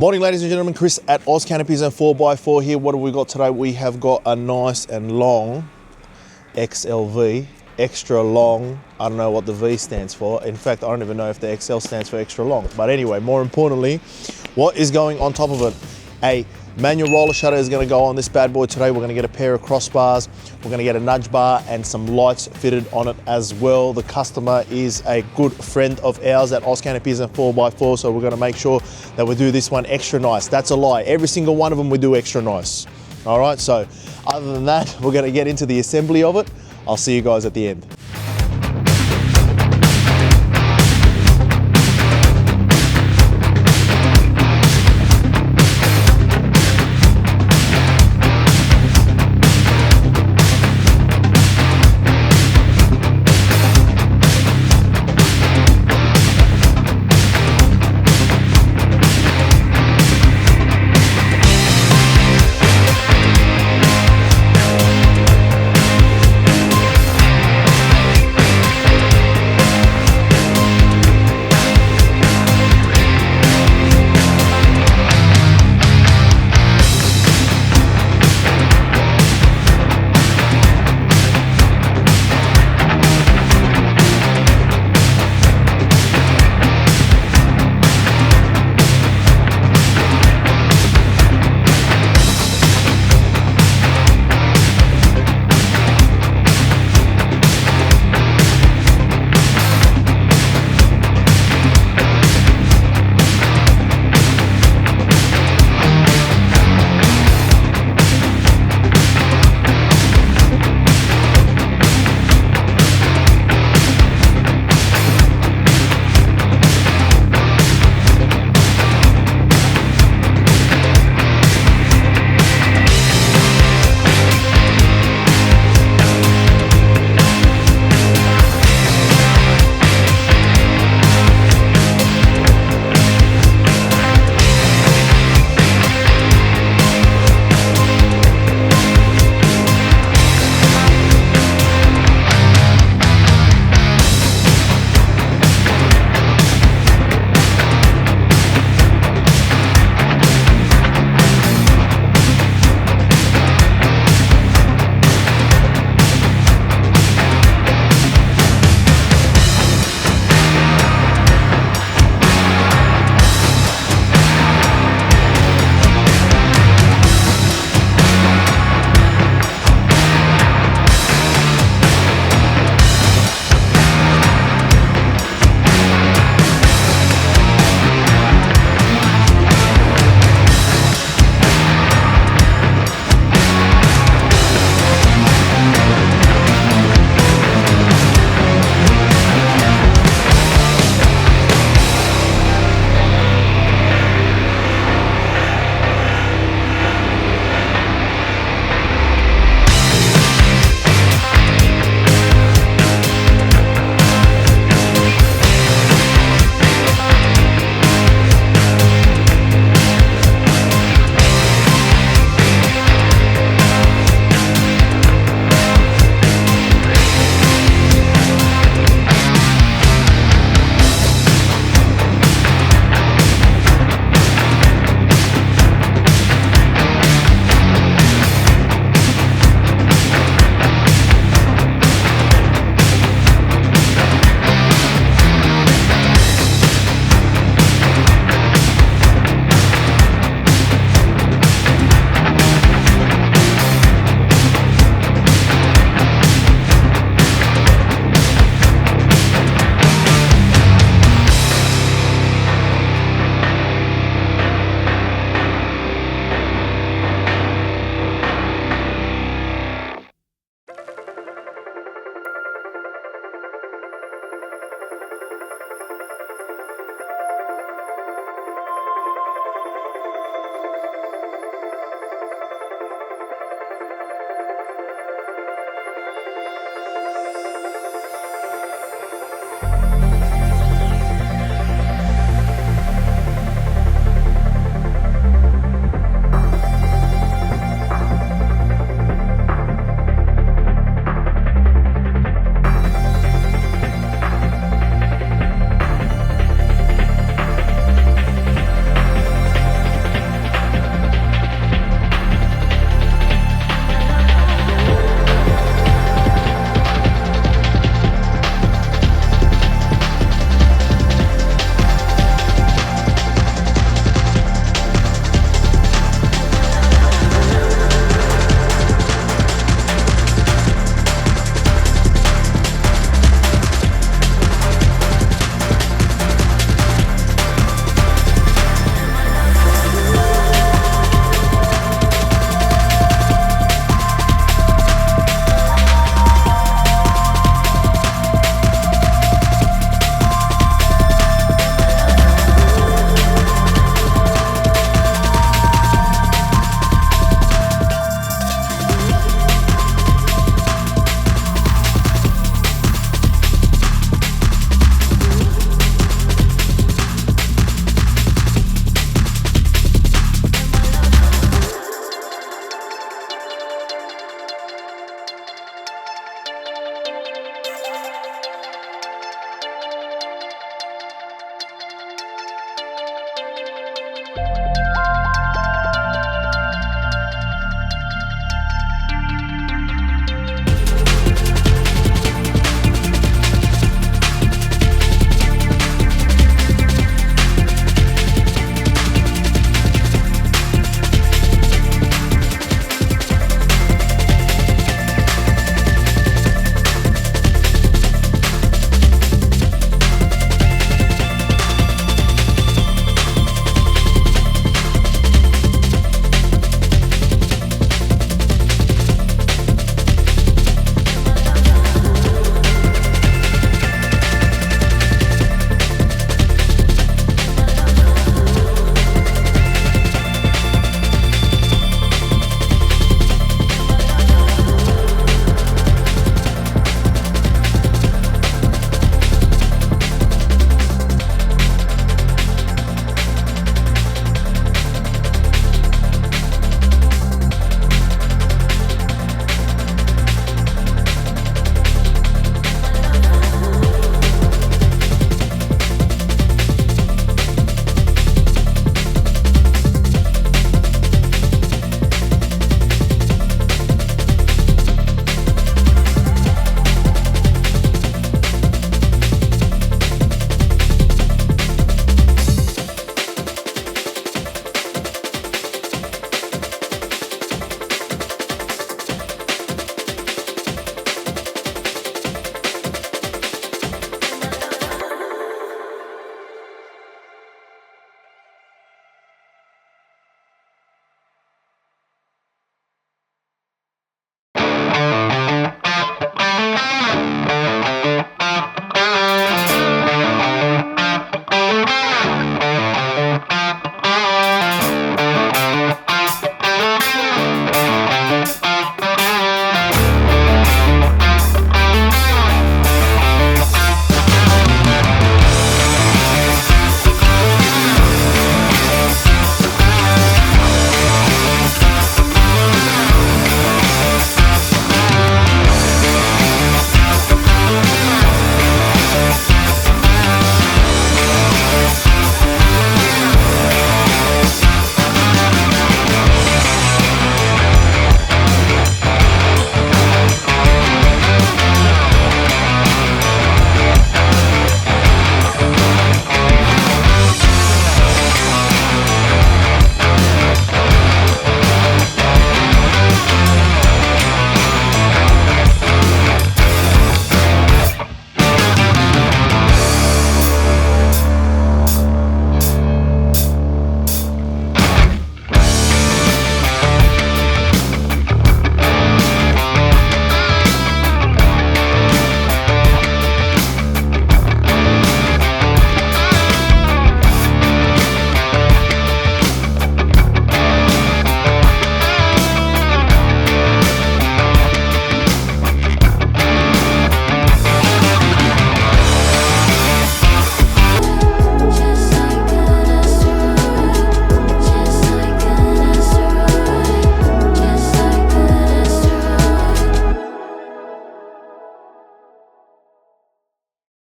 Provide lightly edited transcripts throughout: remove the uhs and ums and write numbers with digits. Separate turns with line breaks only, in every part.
Morning, ladies and gentlemen. Chris at Oz Canopies and 4x4 here. What have we got today? We have got a nice and long XLV, extra long. I don't know what the V stands for. In fact, I don't even know if the XL stands for extra long. But anyway, more importantly, what is going on top of it? A manual roller shutter is going to go on this bad boy today. We're going to get a pair of crossbars. We're going to get a nudge bar and some lights fitted on it as well. The customer is a good friend of ours at Oz Canopies and 4x4, so we're going to make sure that we do this one extra nice. That's a lie. Every single one of them we do extra nice. All right, so other than that, we're going to get into the assembly of it. I'll see you guys at the end.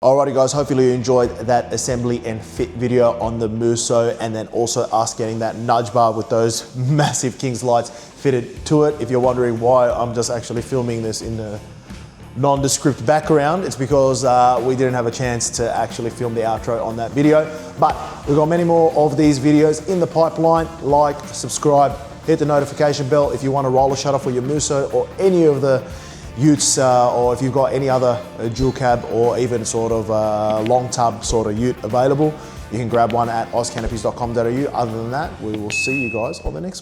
Alrighty guys, hopefully you enjoyed that assembly and fit video on the Musso, and then also us getting that nudge bar with those massive King's lights fitted to it. If you're wondering why I'm just actually filming this in the nondescript background, it's because we didn't have a chance to actually film the outro on that video. But we've got many more of these videos in the pipeline. Like, subscribe, hit the notification bell if you want a roller shutter for your Musso or any of the utes, or if you've got any other dual cab or even sort of long tub sort of ute available, you can grab one at ozcanopies.com.au. Other than that, we will see you guys on the next one.